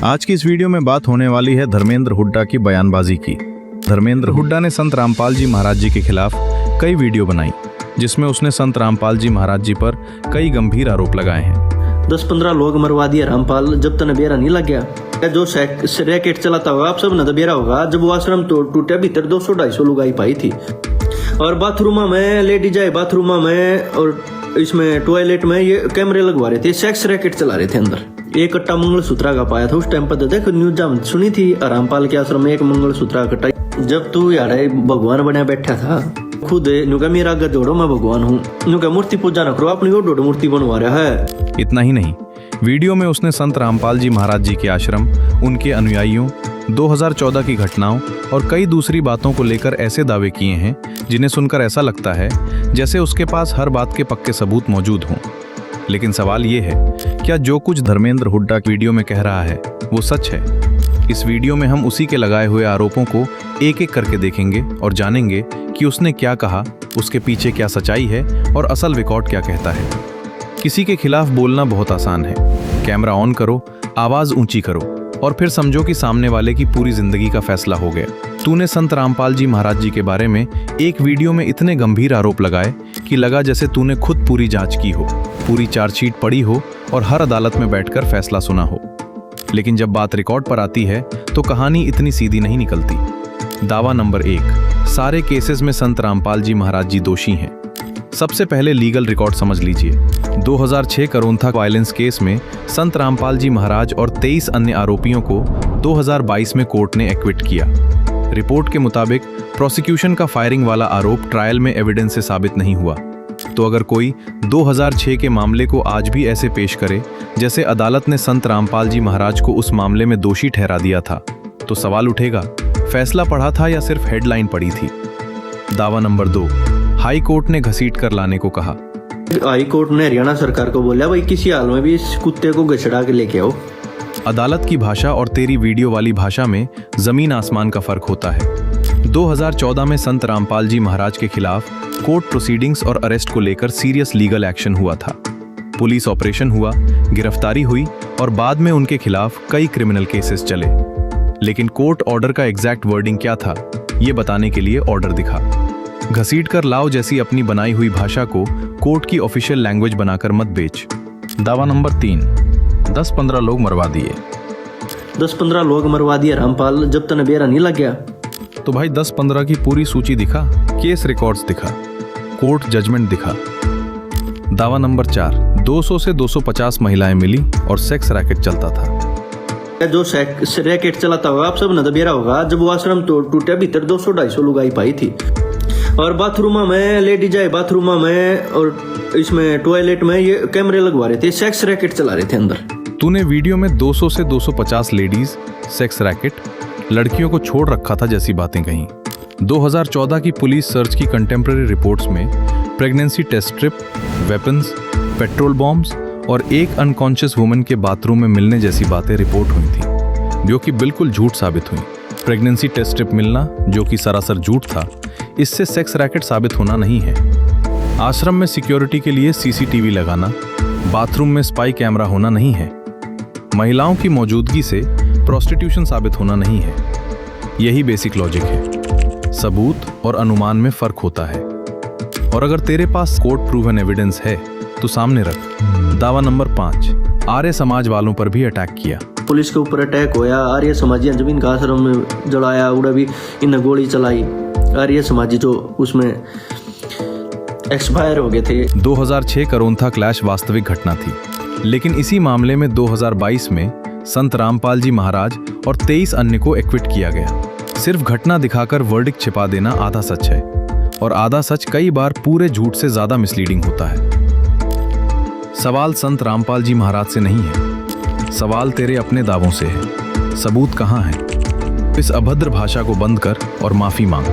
आज की इस वीडियो में बात होने वाली है धर्मेंद्र हुड्डा की बयानबाजी की। धर्मेंद्र हुड्डा ने संत रामपाल जी महाराज जी के खिलाफ कई वीडियो बनाई, जिसमें उसने संत रामपाल जी महाराज जी पर कई गंभीर आरोप लगाए हैं। 10-15 लोग मरवा दिए रामपाल, जब तक बेरा नहीं लग गया। जो रैकेट चलाता होगा आप सब न बेरा होगा। जब वो आश्रम टूटा भीतर 200-250 लुगाई पाई थी, और बाथरूम में लेडीज आए, बाथरूम में और इसमें टॉयलेट में ये कैमरे लगवा रहे थे, सेक्स रैकेट चला रहे थे। अंदर एक कट्टा मंगलसूत्र का पाया था उस टाइम पर। देखो न्यूज सुनी थी, रामपाल के आश्रम में एक मंगलसूत्र का कट्टा। जब तू यार भगवान बना बैठा था, खुद नुका मेरा आगे जोड़ो, मैं भगवान हूँ, नुका मूर्ति पूजा न करो, अपनी वो डोडो मूर्ति बनवा रहा है। इतना ही नहीं, वीडियो में उसने संत रामपाल जी महाराज जी के आश्रम, उनके अनुयायियों, 2014 की घटनाओं और कई दूसरी बातों को लेकर ऐसे दावे किए हैं जिन्हें सुनकर ऐसा लगता है जैसे उसके पास हर बात के पक्के सबूत मौजूद हों। लेकिन सवाल ये है, क्या जो कुछ धर्मेंद्र हुड्डा वीडियो में कह रहा है वो सच है? इस वीडियो में हम उसी के लगाए हुए आरोपों को एक एक करके देखेंगे और जानेंगे कि उसने क्या कहा, उसके पीछे क्या सच्चाई है और असल रिकॉर्ड क्या कहता है। किसी के खिलाफ बोलना बहुत आसान है। कैमरा ऑन करो, आवाज ऊंची करो और फिर समझो कि सामने वाले की पूरी जिंदगी का फैसला हो गया। तूने संत रामपाल जी महाराज जी के बारे में एक वीडियो में इतने गंभीर आरोप लगाए कि लगा जैसे तूने खुद पूरी जांच की हो, पूरी चार्जशीट पढ़ी हो और हर अदालत में बैठकर फैसला सुना हो। लेकिन जब बात रिकॉर्ड पर आती है तो कहानी इतनी सीधी नहीं निकलती। दावा नंबर 1, सारे केसेस में संत रामपाल जी महाराज जी दोषी हैं। सबसे पहले लीगल रिकॉर्ड समझ लीजिए। 2006 करोंथा वायलेंस केस में संत रामपाल जी महाराज और 23 अन्य आरोपियों को 2022 में कोर्ट ने एक्विट किया। रिपोर्ट के मुताबिक प्रोसिक्यूशन का फायरिंग वाला आरोप ट्रायल में एविडेंस से साबित नहीं हुआ। तो अगर कोई 2006 के मामले को आज भी ऐसे पेश करे जैसे अदालत ने संत रामपाल जी महाराज को उस मामले में दोषी ठहरा दिया था, तो सवाल उठेगा, फैसला पढ़ा था या सिर्फ हेडलाइन पढ़ी थी? दावा नंबर 2, हाई कोर्ट ने घसीट कर लाने को कहा। हाई कोर्ट ने हरियाणा सरकार को बोला, भाई किसी हाल में भी इस कुत्ते को घसीटा के लेके आओ। अदालत की भाषा और तेरी वीडियो वाली भाषा में जमीन आसमान का फर्क होता है। 2014 में संत रामपाल जी महाराज के खिलाफ कोर्ट प्रोसीडिंग्स और अरेस्ट को लेकर सीरियस लीगल एक्शन हुआ था। पुलिस ऑपरेशन हुआ, गिरफ्तारी हुई और बाद में उनके खिलाफ कई क्रिमिनल केसेस चले। लेकिन कोर्ट ऑर्डर का एग्जैक्ट वर्डिंग क्या था, ये बताने के लिए ऑर्डर दिखा। घसीट कर लाओ जैसी अपनी बनाई हुई भाषा को कोर्ट की ऑफिशियल लैंग्वेज बनाकर मत बेच। दावा नंबर 3, 10-15 लोग मरवा दिए। 10-15 लोग मरवा दिए रामपाल, जब तक बेरा नहीं लग गया। तो भाई 10-15 की पूरी सूची दिखा, केस रिकॉर्ड्स दिखा, कोर्ट जजमेंट दिखा। दावा नंबर 4, 200 से 250 महिलाएं मिली और सेक्स रैकेट चलता था। जो रैकेट चलाता होगा आप सब न बेरा होगा। जब वो आश्रम टूटा भीतर 200-250 लुगाई पाई थी, और बाथरूम में लेडीज आए, बाथरूम में और इसमें टॉयलेट में ये कैमरे लगवा रहे थे, सेक्स रैकेट चला रहे थे अंदर। तूने वीडियो में 200 से 250 लेडीज, सेक्स रैकेट, लड़कियों को छोड़ रखा था जैसी बातें कहीं। 2014 की पुलिस सर्च की कंटेम्प्रेरी रिपोर्ट्स में pregnancy test strip, weapons, petrol bombs और एक अनकॉन्शियस वुमन के बाथरूम में मिलने जैसी बातें रिपोर्ट हुई थी, जो कि बिल्कुल झूठ साबित हुई। प्रेगनेंसी टेस्ट स्ट्रिप मिलना, जो कि सरासर झूठ था, इससे सेक्स रैकेट साबित होना नहीं है। आश्रम में सिक्योरिटी के लिए सीसीटीवी लगाना, बाथरूम में स्पाई कैमरा होना नहीं है। महिलाओं की मौजूदगी से प्रोस्टिट्यूशन साबित होना नहीं है। यही बेसिक लॉजिक है। सबूत और अनुमान में फर्क होता है, और अगर तेरे पास कोर्ट प्रूवन एविडेंस है तो सामने रख। दावा नंबर 5, आर्य समाज वालों पर भी अटैक किया। पुलिस के ऊपर अटैक होया, आर्य समाजी जमीन का आश्रम में जलाया, उड़ा भी इन गोली चलाई। आर्य समाजी जो उसमें एक्सपायर हो गए थे। 2006 करोंथा क्लैश वास्तविक घटना थी, लेकिन इसी मामले में 2022 में संत रामपाल जी महाराज और 23 अन्य को एक्विट किया गया। सिर्फ घटना दिखाकर वर्डिक्ट छिपा देना आधा सच है, और आधा सच कई बार पूरे झूठ से ज्यादा मिसलीडिंग होता है। सवाल संत रामपाल जी महाराज से नहीं है, सवाल तेरे अपने दावों से है। सबूत कहाँ है? इस अभद्र भाषा को बंद कर और माफी मांग।